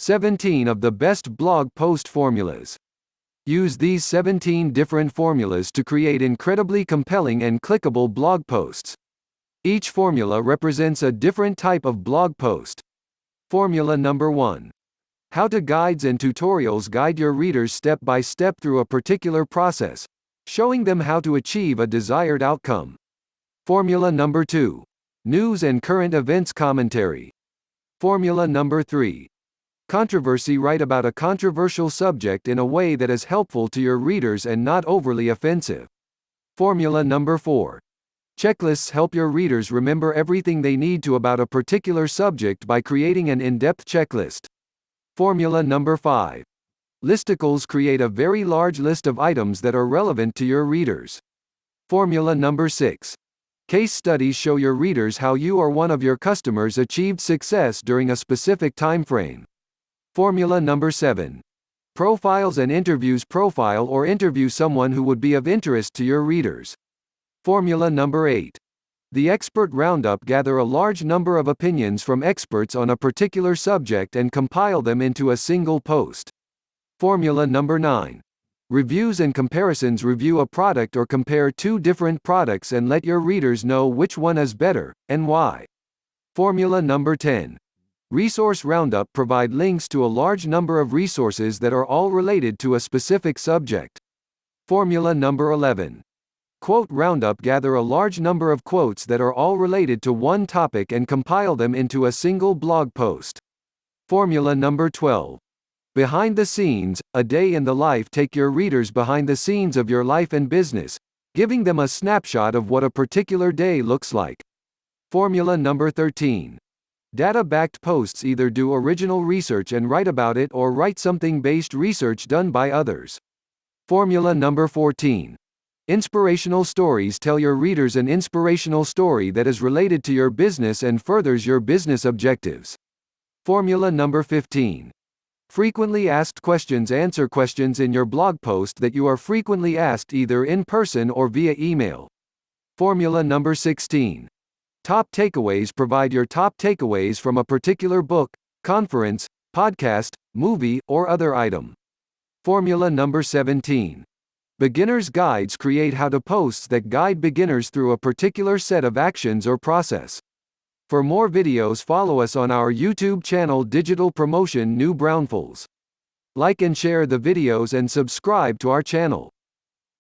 17 of the best blog post formulas. Use these 17 different formulas to create incredibly compelling and clickable blog posts. Each formula represents a different type of blog post. Formula number 1. How-to guides and tutorials guide your readers step by step through a particular process, showing them how to achieve a desired outcome. Formula number 2. News and current events commentary. Formula number 3. Controversy. Write about a controversial subject in a way that is helpful to your readers and not overly offensive. Formula number 4. Checklists. Help your readers remember everything they need to about a particular subject by creating an in-depth checklist. Formula number 5. Listicles. Create a very large list of items that are relevant to your readers. Formula number 6. Case studies. Show your readers how you or one of your customers achieved success during a specific time frame. Formula number 7. Profiles and interviews. Profile or interview someone who would be of interest to your readers. Formula number 8. The Expert Roundup. Gather a large number of opinions from experts on a particular subject and compile them into a single post. Formula number 9. Reviews and comparisons. Review a product or compare two different products and let your readers know which one is better, and why. Formula number 10. Resource Roundup. Provide links to a large number of resources that are all related to a specific subject. Formula number 11. Quote Roundup. Gather a large number of quotes that are all related to one topic and compile them into a single blog post. Formula number 12. Behind the scenes, a day in the life. Take your readers behind the scenes of your life and business, giving them a snapshot of what a particular day looks like. Formula number 13. Data-backed posts. Either do original research and write about it or write something based research done by others. Formula number 14. Inspirational stories. Tell your readers an inspirational story that is related to your business and furthers your business objectives. Formula number 15. Frequently asked questions. Answer questions in your blog post that you are frequently asked either in person or via email. Formula number 16. Top takeaways. Provide your top takeaways from a particular book, conference, podcast, movie, or other item. Formula number 17. Beginner's guides. Create how-to posts that guide beginners through a particular set of actions or process. For more videos, follow us on our YouTube channel Digital Promotion New Brownfuls. Like and share the videos and subscribe to our channel.